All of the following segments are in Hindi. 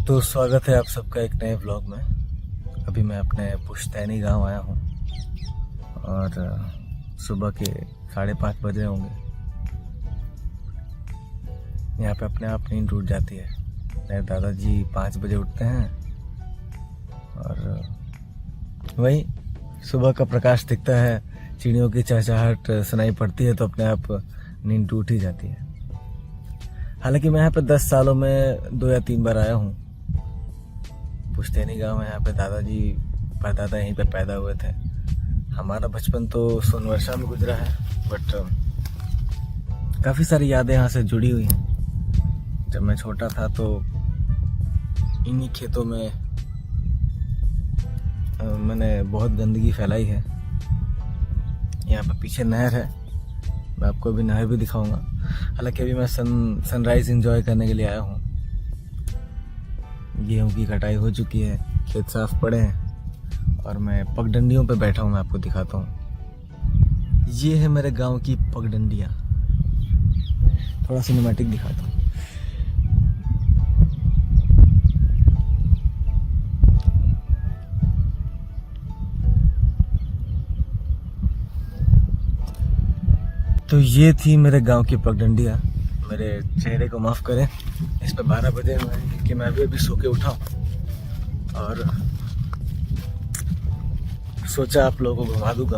तो स्वागत है आप सबका एक नए व्लॉग में। अभी मैं अपने पुश्तैनी गांव आया हूं और सुबह के 5:30 बजे होंगे। यहाँ पे अपने आप नींद टूट जाती है। मेरे दादाजी 5 बजे उठते हैं और वही सुबह का प्रकाश दिखता है, चिड़ियों की चहचहाहट सुनाई पड़ती है तो अपने आप नींद टूट ही जाती है। हालांकि मैं यहाँ पे 10 सालों में 2 या 3 बार आया हूँ। पुश्तैनी गांव है, यहाँ पे दादाजी परदादा यहीं पे पैदा हुए थे। हमारा बचपन तो सोनवर्षा में गुजरा है, बट काफ़ी सारी यादें यहाँ से जुड़ी हुई हैं। जब मैं छोटा था तो इन्हीं खेतों में मैंने बहुत गंदगी फैलाई है। यहाँ पे पीछे नहर है, मैं आपको अभी नहर भी दिखाऊंगा। हालांकि अभी मैं सनराइज एंजॉय करने के लिए आया हूँ। गेहूं की कटाई हो चुकी है, खेत साफ पड़े हैं और मैं पगडंडियों पे बैठा हूँ। मैं आपको दिखाता हूँ। ये है मेरे गांव की पगडंडियाँ। थोड़ा सिनेमैटिक दिखाता हूँ। तो ये थी मेरे गांव की पगडंडियाँ। मेरे चेहरे को माफ़ करें, इस पे 12 बजे हुए हैं कि मैं अभी सो के उठा और सोचा आप लोगों को घुमा दूंगा।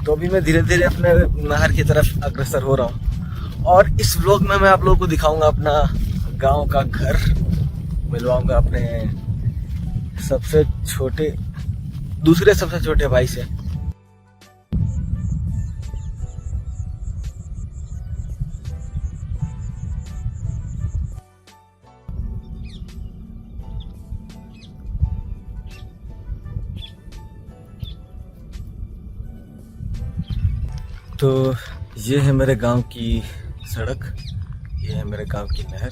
तो अभी मैं धीरे धीरे अपने नहर की तरफ अग्रसर हो रहा हूँ और इस व्लॉग में मैं आप लोगों को दिखाऊंगा अपना गांव का घर, मिलवाऊंगा अपने दूसरे सबसे छोटे भाई से। तो ये है मेरे गांव की सड़क, ये है मेरे गांव की नहर।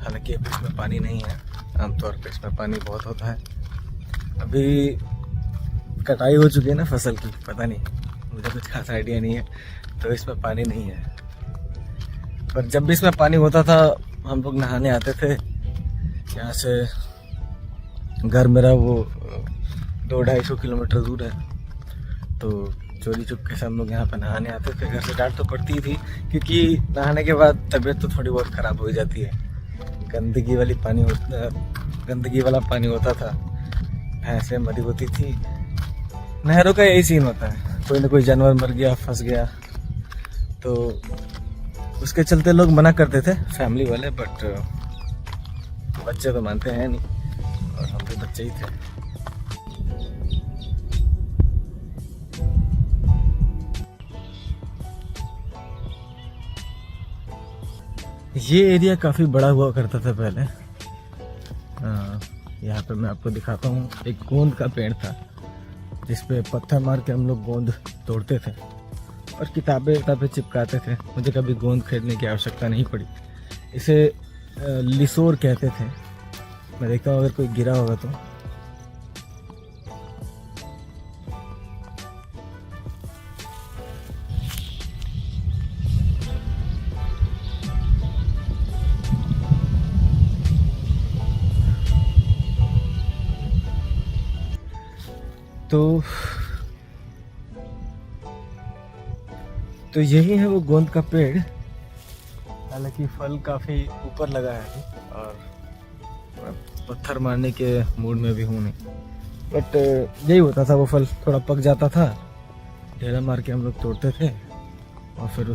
हालांकि अभी इसमें पानी नहीं है, आमतौर पे इसमें पानी बहुत होता है। अभी कटाई हो चुकी है ना फसल की, पता नहीं, मुझे कुछ खास आइडिया नहीं है, तो इसमें पानी नहीं है। पर जब भी इसमें पानी होता था हम लोग नहाने आते थे। यहाँ से घर मेरा वो 200-250 किलोमीटर दूर है, तो चोरी चुपके से हम लोग यहाँ पर नहाने आते थे। घर से डांट तो पड़ती ही थी, क्योंकि नहाने के बाद तबीयत तो थोड़ी बहुत ख़राब हो जाती है। गंदगी वाला पानी होता था, भैंसें मरी होती थी। नहरों का यही सीन होता है, कोई ना कोई जानवर मर गया, फंस गया, तो उसके चलते लोग मना करते थे फैमिली वाले। बट बच्चे तो मानते हैं नहीं, और हम भी बच्चे ही थे। ये एरिया काफ़ी बड़ा हुआ करता था पहले। यहाँ पे मैं आपको दिखाता हूँ, एक गोंद का पेड़ था जिसपे पत्थर मार के हम लोग गोंद तोड़ते थे और किताबें चिपकाते थे। मुझे कभी गोंद खरीदने की आवश्यकता नहीं पड़ी। इसे लिसोर कहते थे। मैं देखता हूँ अगर कोई गिरा होगा तो। तो यही है वो गोंद का पेड़। हालांकि फल काफ़ी ऊपर लगा है और पत्थर मारने के मूड में भी हूँ नहीं, बट यही होता था। वो फल थोड़ा पक जाता था, ढेला मार के हम लोग तोड़ते थे और फिर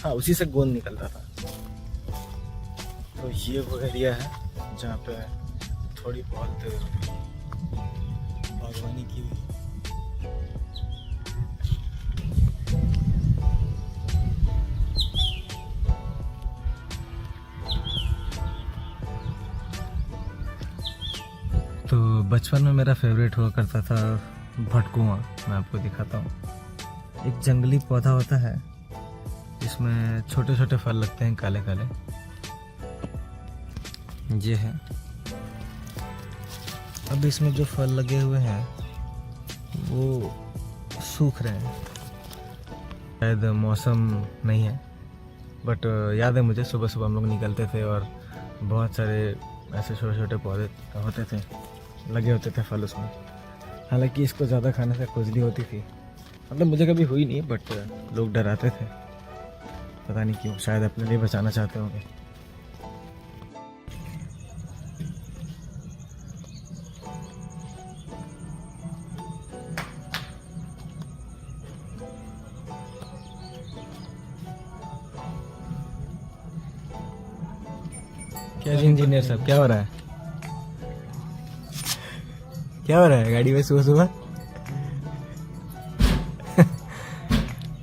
उसी से गोंद निकलता था। तो ये वो एरिया है जहाँ पे थोड़ी बहुत बागवानी की हुई। तो बचपन में मेरा फेवरेट हुआ करता था भटकुआं। मैं आपको दिखाता हूँ। एक जंगली पौधा होता है जिसमें छोटे छोटे फल लगते हैं, काले काले। ये है। अब इसमें जो फल लगे हुए हैं वो सूख रहे हैं, शायद मौसम नहीं है बट याद है मुझे सुबह सुबह हम लोग निकलते थे और बहुत सारे ऐसे छोटे छोटे पौधे होते थे, लगे होते थे फल उसमें। हालांकि इसको ज़्यादा खाने से खुजली होती थी, मतलब मुझे कभी हुई नहीं, बट लोग डराते थे, पता नहीं क्यों, शायद अपने लिए बचाना चाहते होंगे। क्या जी इंजीनियर साहब, क्या हो रहा है? क्या हो रहा है गाड़ी में सुबह सुबह?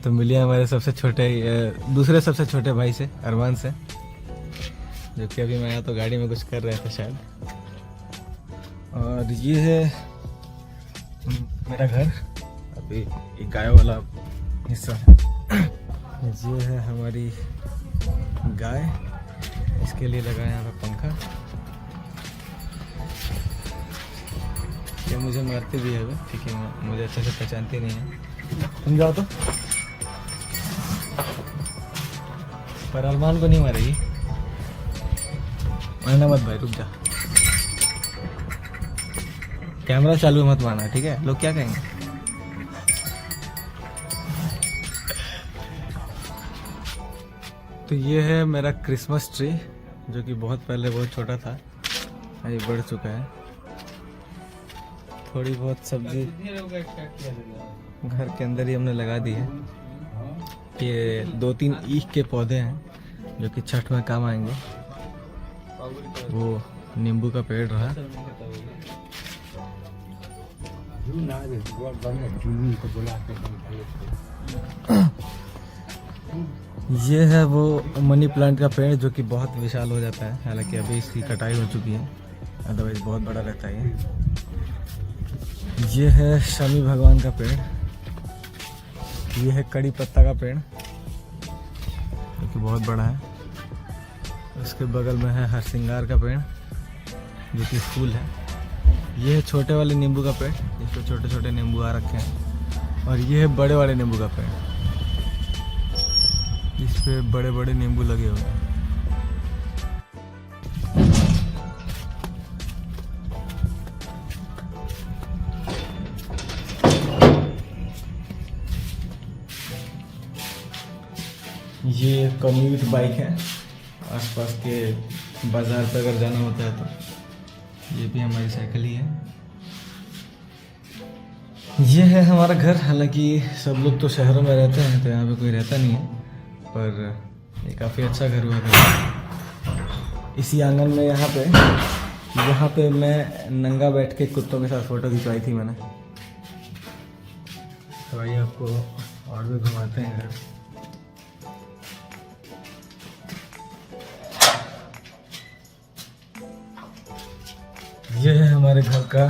तो मिलिए हमारे सबसे छोटे दूसरे सबसे छोटे भाई से, अरमान से, जो कि अभी मैं आया तो गाड़ी में कुछ कर रहे थे शायद। और ये है मेरा घर, अभी एक गाय वाला हिस्सा है। ये है हमारी गाय, इसके लिए लगा यहाँ पे पंखा। ये मुझे मारती भी है क्योंकि मुझे अच्छे से पहचानती नहीं है। तुम जाओ तो, पर अरमान को नहीं मारेगी। मारना मत भाई, रुक जा, कैमरा चालू मत मारना, ठीक है? लोग क्या कहेंगे? तो ये है मेरा क्रिसमस ट्री, जो कि बहुत पहले बहुत छोटा था, अभी बढ़ चुका है। थोड़ी बहुत सब्जी घर के अंदर ही हमने लगा दी है। ये 2-3 ईख के पौधे हैं जो कि छठ में काम आएंगे। वो नींबू का पेड़ रहा, ये है वो मनी प्लांट का पेड़ जो कि बहुत विशाल हो जाता है। हालांकि अभी इसकी कटाई हो चुकी है, अदरवाइज बहुत बड़ा रहता है। ये है शमी भगवान का पेड़, ये है कड़ी पत्ता का पेड़ जो कि बहुत बड़ा है। उसके बगल में है हरसिंगार का पेड़ जो कि फूल है। ये है छोटे वाले नींबू का पेड़, जिसपे छोटे छोटे नींबू आ रखे हैं। और ये है बड़े वाले नींबू का पेड़, इस पे बड़े बड़े नींबू लगे हुए हैं। ये कम्यूट बाइक है, आसपास के बाजार पे अगर जाना होता है तो। ये भी हमारी साइकिल ही है। ये है हमारा घर। हालांकि सब लोग तो शहरों में रहते हैं तो यहाँ पे कोई रहता नहीं है, पर ये काफ़ी अच्छा घर हुआ था। इसी आंगन में यहाँ पे मैं नंगा बैठ के कुत्तों के साथ फ़ोटो खिंचवाई थी मैंने। तो आइए आपको और भी घुमाते हैं घर। ये है हमारे घर का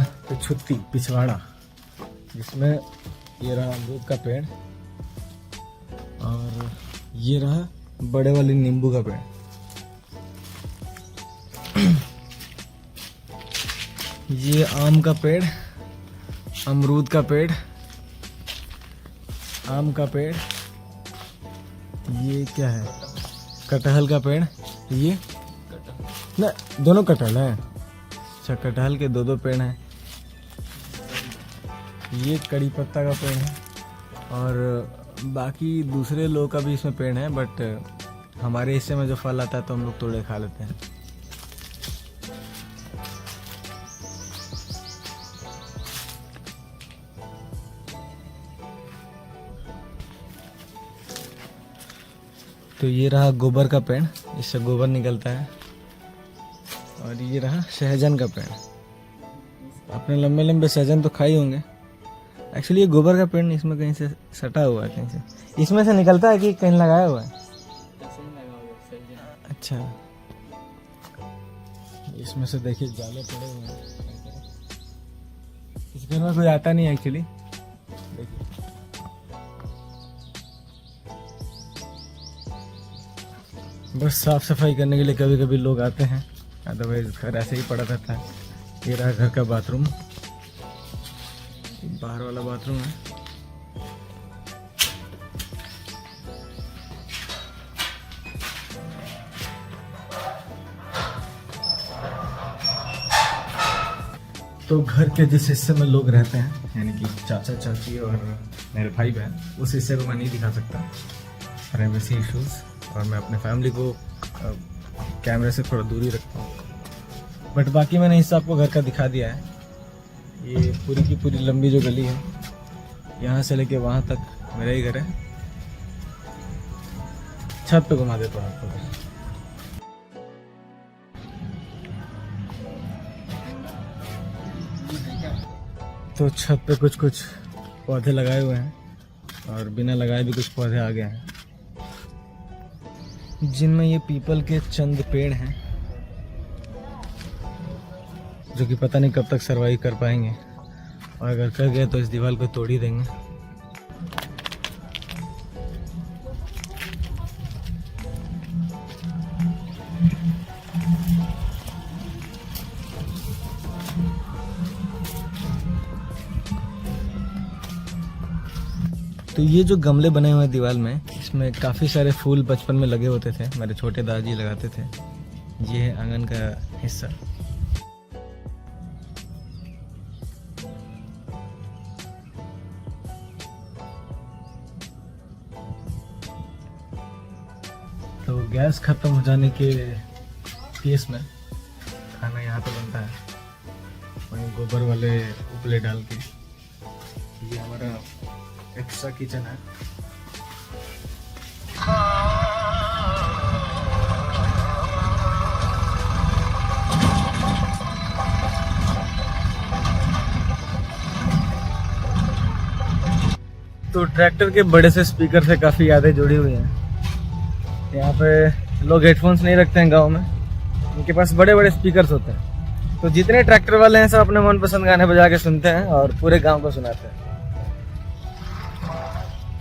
पिछवाड़ा, जिसमें ये रहा अमरूद का पेड़ और ये रहा बड़े वाले नींबू का पेड़। ये आम का पेड़, अमरूद का पेड़, आम का पेड़, ये क्या है, कटहल का पेड़। ये ना दोनों कटहल है। अच्छा, कटहल के 2-2 पेड़ हैं। ये कड़ी पत्ता का पेड़ है और बाकी दूसरे लोग का भी इसमें पेड़ है, बट हमारे हिस्से में जो फल आता है तो हम लोग तोड़े खा लेते हैं। तो ये रहा गोबर का पेड़, इससे गोबर निकलता है। और ये रहा सहजन का पेड़। अपने लंबे लंबे सहजन तो खाई होंगे। एक्चुअली ये गोबर का पेड़ नहीं, इसमें कहीं से सटा हुआ है, कहीं से इसमें से निकलता है कि कहीं लगाया हुआ है। अच्छा, इसमें से देखिए जाले पड़े हुए हैं। इस घर में कोई आता नहीं है एक्चुअली। देखिए बस साफ सफाई करने के लिए कभी कभी लोग आते हैं, अदरवाइज घर ऐसे ही पड़ा रहता है। ये रहा घर का बाथरूम, बाहर वाला बाथरूम है। तो घर के जिस हिस्से में लोग रहते हैं, यानी कि चाचा चाची और मेरे भाई बहन, उस हिस्से को मैं नहीं दिखा सकता, प्राइवेसी इश्यूज, और मैं अपने फैमिली को कैमरे से थोड़ा दूरी रखता हूँ। बट बाकी मैंने हिस्सा आपको घर का दिखा दिया है। ये पूरी की पूरी लंबी जो गली है, यहाँ से लेके वहाँ तक मेरा ही घर है। छत पे घुमा देता हूँ आपको। तो छत पे कुछ कुछ पौधे लगाए हुए हैं, और बिना लगाए भी कुछ पौधे आ गए हैं, जिनमें ये पीपल के चंद पेड़ हैं, जो कि पता नहीं कब तक सरवाइव कर पाएंगे, और अगर कर गए तो इस दीवार को तोड़ ही देंगे। तो ये जो गमले बने हुए हैं दीवार में, इसमें काफ़ी सारे फूल बचपन में लगे होते थे, मेरे छोटे दादाजी लगाते थे। ये है आंगन का हिस्सा। तो गैस खत्म हो जाने के केस में खाना यहाँ पे बनता है, वहीं गोबर वाले उपले डाल के। ये हमारा एक्स्ट्रा किचन है। तो ट्रैक्टर के बड़े से स्पीकर से काफ़ी यादें जुड़ी हुई हैं। यहाँ पे लोग हेडफोन्स नहीं रखते हैं गांव में, उनके पास बड़े बड़े स्पीकर्स होते हैं। तो जितने ट्रैक्टर वाले हैं सब अपने मनपसंद गाने बजा के सुनते हैं और पूरे गांव को सुनाते हैं।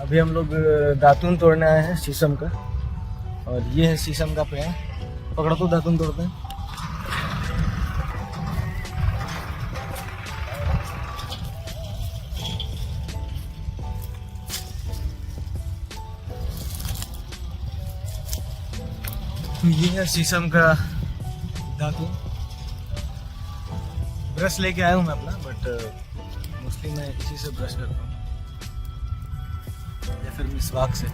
अभी हम लोग दातून तोड़ने आए हैं शीशम का, और ये है शीशम का पेड़। पकड़ो तो दातून तोड़ते हैं। तो ये है शीशम का दातून। ब्रश लेके आया हूँ मैं अपना, बट मोस्टली मैं इसी से ब्रश करता हूँ, या फिर मिसवाक से।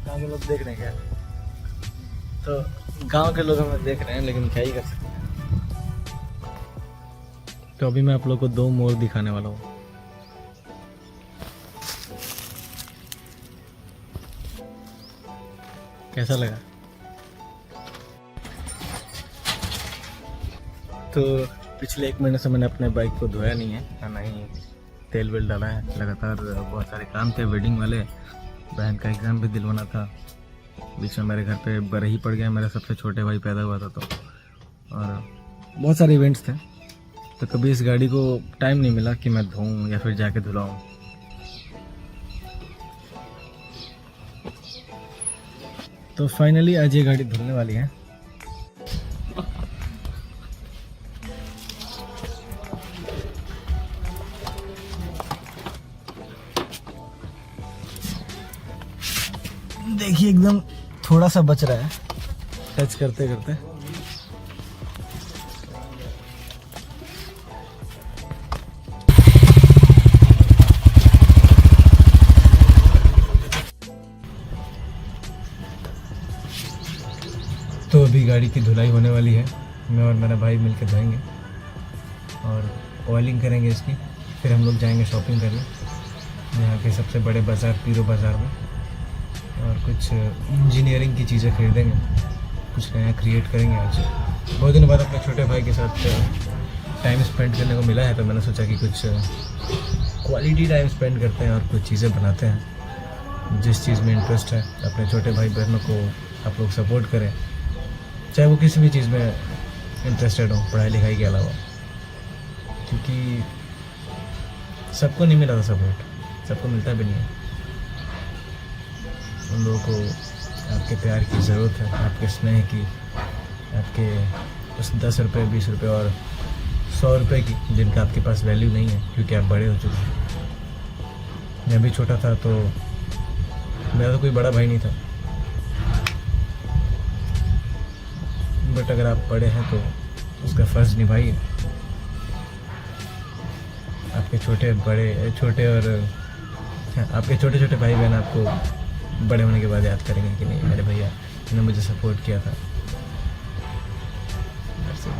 गाँव के लोग देख रहे हैं क्या? तो गांव के लोग हमें देख रहे हैं, लेकिन क्या ही कर सकते हैं। तो अभी मैं आप लोग को 2 मोर दिखाने वाला हूँ। कैसा लगा? तो पिछले 1 महीने से मैंने अपने बाइक को धोया नहीं है, ना ही तेल वेल डाला है। लगातार बहुत सारे काम थे, वेडिंग वाले, बहन का एग्ज़ाम भी दिलवाना था, बीच में मेरे घर पे बरही पड़ गया, मेरा सबसे छोटे भाई पैदा हुआ था, तो और बहुत सारे इवेंट्स थे। तो कभी इस गाड़ी को टाइम नहीं मिला कि मैं धोऊं या फिर जाके धुलाऊं। तो फाइनली आज ये गाड़ी धुलने वाली है। देखिए एकदम थोड़ा सा बच रहा है टच करते करते। तो अभी गाड़ी की धुलाई होने वाली है, मैं और मेरा भाई मिलकर धोएंगे और ऑयलिंग करेंगे इसकी। फिर हम लोग जाएंगे शॉपिंग करने यहाँ के सबसे बड़े बाज़ार पीरो बाज़ार में, और कुछ इंजीनियरिंग की चीज़ें खरीदेंगे, कुछ नया क्रिएट करेंगे। आज बहुत दिनों बाद अपने छोटे भाई के साथ टाइम स्पेंड करने को मिला है, तो मैंने सोचा कि कुछ क्वालिटी टाइम स्पेंड करते हैं और कुछ चीज़ें बनाते हैं। जिस चीज़ में इंटरेस्ट है अपने छोटे भाई बहनों को आप लोग सपोर्ट करें, चाहे वो किसी भी चीज़ में इंटरेस्टेड हो, पढ़ाई लिखाई के अलावा, क्योंकि सबको नहीं मिला था सपोर्ट, सबको मिलता भी नहीं है। उन लोगों को आपके प्यार की ज़रूरत है, आपके स्नेह की, आपके उस 10 रुपये 20 रुपये और 100 रुपये की, जिनका आपके पास वैल्यू नहीं है क्योंकि आप बड़े हो चुके हैं। मैं भी छोटा था तो मेरा तो कोई बड़ा भाई नहीं था, बट अगर आप बड़े हैं तो उसका फ़र्ज़ निभाइए। आपके छोटे और आपके छोटे छोटे भाई बहन आपको बड़े होने के बाद याद करेंगे कि नहीं मेरे भैया ने मुझे सपोर्ट किया था। That's it.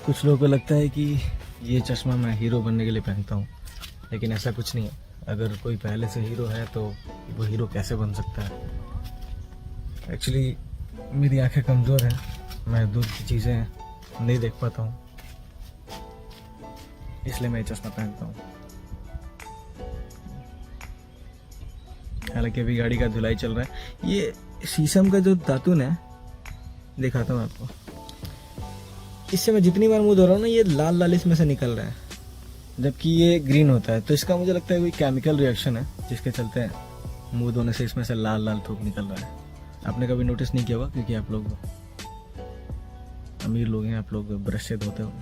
कुछ लोगों को लगता है कि ये चश्मा मैं हीरो बनने के लिए पहनता हूँ, लेकिन ऐसा कुछ नहीं है। अगर कोई पहले से हीरो है तो वो हीरो कैसे बन सकता है। एक्चुअली मेरी आंखें कमज़ोर हैं, मैं दूर की चीज़ें नहीं देख पाता हूँ, इसलिए मैं ये चश्मा पहनता हूँ। हालांकि अभी गाड़ी का धुलाई चल रहा है। ये शीशम का जो दातुन है, दिखाता हूँ आपको। इससे मैं जितनी बार मुंह धो रहा हूँ ना, ये लाल लाल इसमें से निकल रहा है, जबकि ये ग्रीन होता है। तो इसका मुझे लगता है कोई केमिकल रिएक्शन है जिसके चलते मुंह धोने से इसमें से लाल लाल थूक निकल रहा है। आपने कभी नोटिस नहीं किया होगा, क्योंकि आप लोग अमीर लोग हैं, आप लोग ब्रश से धोते हो।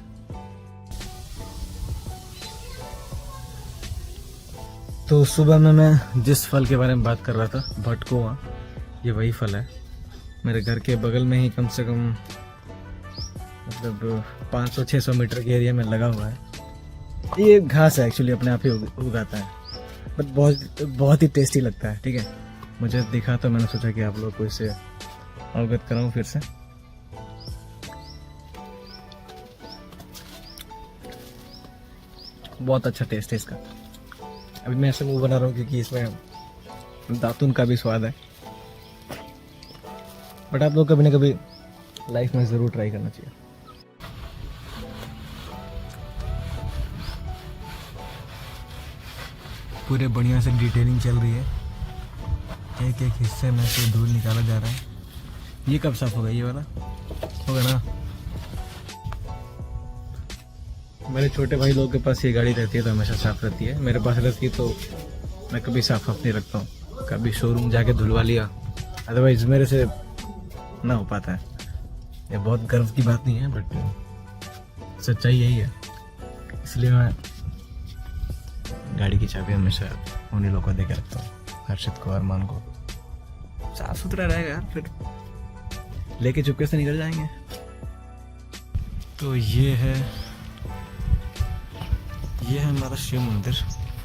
तो सुबह में मैं जिस फल के बारे में बात कर रहा था, भटकुआ, ये वही फल है। मेरे घर के बगल में ही कम से कम मतलब 500-600 मीटर के एरिया में लगा हुआ है। ये घास है, एक्चुअली अपने आप ही उगाता है, बट बहुत ही टेस्टी लगता है। ठीक है, मुझे दिखा तो मैंने सोचा कि आप लोग को इससे अवगत कराऊं फिर से। बहुत अच्छा टेस्ट है इसका। अभी मैं ऐसे मुंह बना रहा हूँ क्योंकि इसमें दातुन का भी स्वाद है, बट आप लोग कभी ना कभी लाइफ में ज़रूर ट्राई करना चाहिए। पूरे बढ़िया से डिटेलिंग चल रही है, एक एक हिस्से में से धूल निकाला जा रहा है। ये कब साफ होगा? ये वाला होगा ना। मेरे छोटे भाई लोगों के पास ये गाड़ी रहती है तो हमेशा साफ रहती है। मेरे पास रहती है तो मैं कभी साफ नहीं रखता हूँ। कभी शोरूम जाके धुलवा लिया, अदरवाइज मेरे से ना हो पाता है। ये बहुत गर्व की बात नहीं है, बट सच्चाई यही है। इसलिए मैं गाड़ी की चाबी हमेशा उन्हीं लोगों को दे के रखता हूँ, हर्षित को, अरमान को। साफ सुथरा रहेगा यार, फिर लेके चुपके से निकल जाएंगे। तो ये है हमारा शिव मंदिर।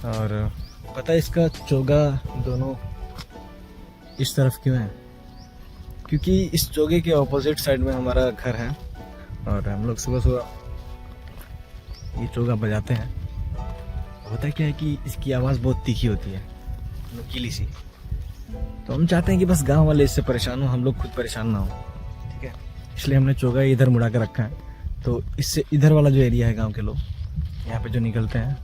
और पता है इसका चोगा दोनों इस तरफ क्यों है? क्योंकि इस चोगे के ऑपोजिट साइड में हमारा घर है, और हम लोग सुबह सुबह ये चोगा बजाते हैं। होता क्या है कि इसकी आवाज़ बहुत तीखी होती है, नुकीली सी। तो हम चाहते हैं कि बस गांव वाले इससे परेशान हो, हम लोग खुद परेशान ना हो। ठीक है, इसलिए हमने चोगा इधर मुड़ा कर रखा है। तो इससे इधर वाला जो एरिया है, गांव के लोग यहाँ पे जो निकलते हैं,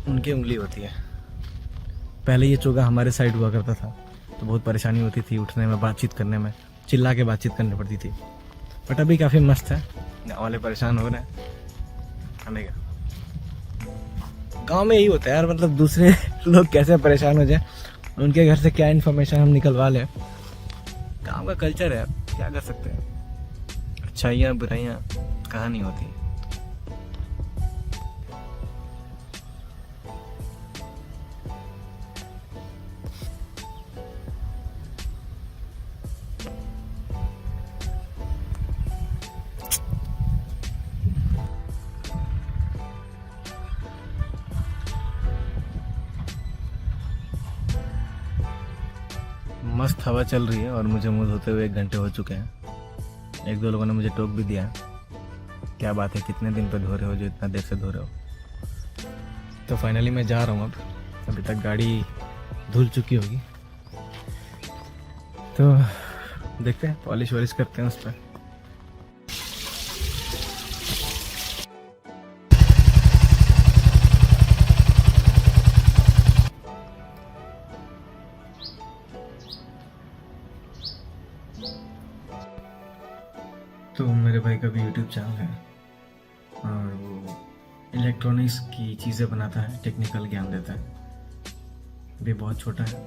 उनकी उंगली होती है। पहले ये चोगा हमारे साइड हुआ करता था, तो बहुत परेशानी होती थी उठने में, बातचीत करने में, चिल्ला के बातचीत करनी पड़ती थी। बट अभी काफ़ी मस्त है, गाँव वाले परेशान हो रहे हैं, हमें क्या। गाँव में यही होता है यार, मतलब दूसरे लोग कैसे परेशान हो जाए, उनके घर से क्या इन्फॉर्मेशन हम निकलवा लें। गाँव का कल्चर है, क्या कर सकते हैं। अच्छाइयाँ बुराइयाँ कहाँ नहीं होती। मस्त हवा चल रही है और मुझे मुंह धोते हुए 1 घंटे हो चुके हैं। 1-2 लोगों ने मुझे टोक भी दिया, क्या बात है, कितने दिन पर धो रहे हो जो इतना देर से धो रहे हो। तो फाइनली मैं जा रहा हूँ अब। अभी तक गाड़ी धुल चुकी होगी, तो देखते हैं, पॉलिश वॉलिश करते हैं उस पर। का भी यूट्यूब चैनल है और वो इलेक्ट्रॉनिक्स की चीज़ें बनाता है, टेक्निकल ज्ञान देता है। भी बहुत छोटा है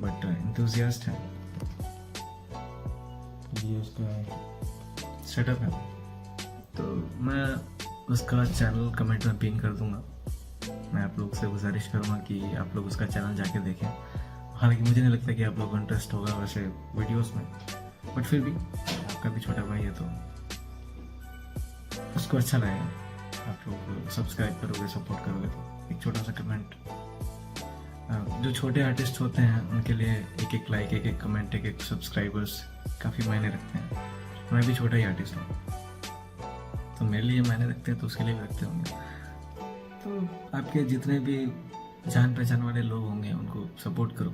बट एंथुजियास्ट है। ये उसका सेटअप है, तो मैं उसका चैनल कमेंट में पिन कर दूंगा। मैं आप लोग से गुजारिश करूँगा कि आप लोग उसका चैनल जाके देखें। हालांकि मुझे नहीं लगता कि आप लोगों को इंटरेस्ट होगा वैसे वीडियोस में, बट फिर भी आपका भी छोटा भाई है तो उसको अच्छा लगेगा। आप लोग सब्सक्राइब करोगे, सपोर्ट करोगे तो एक छोटा सा कमेंट। जो छोटे आर्टिस्ट होते हैं उनके लिए एक एक लाइक, एक एक कमेंट, एक एक सब्सक्राइबर्स काफ़ी मायने रखते हैं। मैं भी छोटा ही आर्टिस्ट हूँ तो मेरे लिए मायने रखते हैं, तो उसके लिए भी रखते होंगे। तो आपके जितने भी जान पहचान वाले लोग होंगे उनको सपोर्ट करो।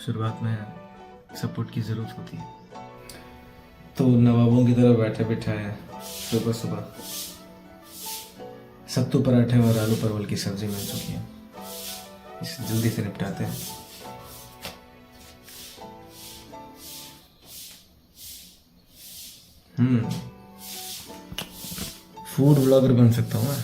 शुरुआत में सपोर्ट की ज़रूरत होती है। तो नवाबों की तरह बैठे बिठाए सुबह सुबह सत्तू पराठे और आलू परवल की सब्जी मिल चुकी है। इसे जल्दी से निपटाते हैं। फूड ब्लॉगर बन सकता हूँ मैं।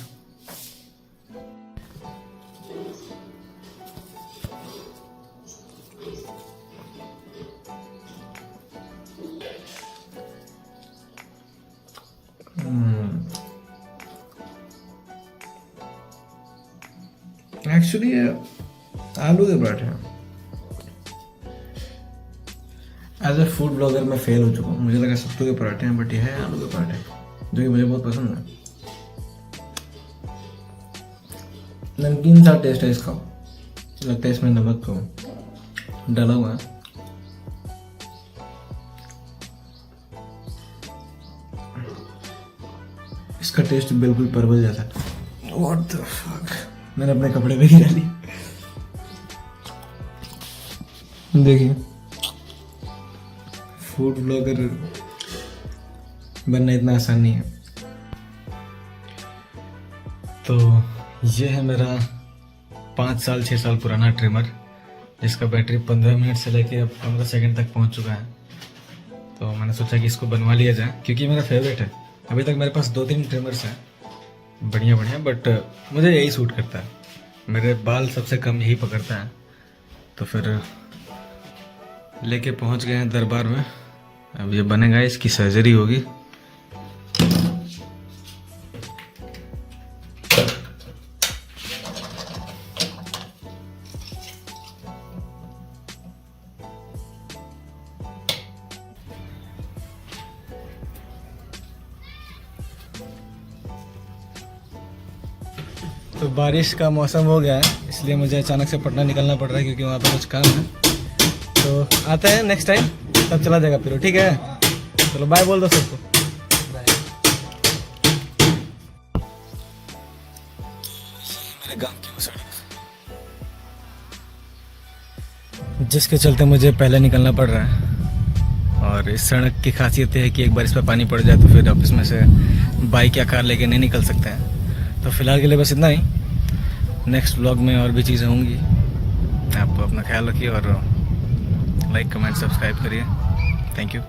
एक्चुअली आलू के पराठे हैं। एज ए फूड ब्लॉगर मैं फेल हो चुका हूँ। मुझे लगा सत्तू के पराठे हैं, बट ये है आलू के पराठे, जो कि मुझे बहुत पसंद है। नमकीन सा टेस्ट है इसका, लगता है इसमें नमक को डाला हुआ है। इसका टेस्ट बिल्कुल परवल जैसा। What the fuck? मैंने अपने कपड़े पे गिरा ली। देखिए, फूड ब्लॉगर बनना इतना आसान नहीं है। तो ये है मेरा 5 साल 6 साल पुराना ट्रिमर, जिसका बैटरी 15 मिनट से लेके अब 15 सेकंड तक पहुंच चुका है। तो मैंने सोचा कि इसको बनवा लिया जाए, क्योंकि मेरा फेवरेट है। अभी तक मेरे पास 2-3 ट्रिमर्स हैं बढ़िया बढ़िया, बट मुझे यही सूट करता है। मेरे बाल सबसे कम यही पकड़ता है। तो फिर लेके पहुंच गए हैं दरबार में। अब ये बनेगा, इसकी सर्जरी होगी। तो बारिश का मौसम हो गया है, इसलिए मुझे अचानक से पटना निकलना पड़ रहा है, क्योंकि वहाँ पे कुछ काम है। तो आते हैं नेक्स्ट टाइम, तब चला जाएगा फिर, ठीक है? चलो बाय बोल दो सबको। मेरे गांव की वो सड़क जिसके चलते मुझे पहले निकलना पड़ रहा है। और इस सड़क की खासियत है कि एक बार इस पर पानी पड़ जाए तो फिर आप इसमें से बाइक या कार लेके नहीं निकल सकते हैं। तो फिलहाल के लिए बस इतना ही। नेक्स्ट व्लॉग में और भी चीज़ें होंगी। आप अपना ख्याल रखिए और लाइक, कमेंट, सब्सक्राइब करिए। Thank you.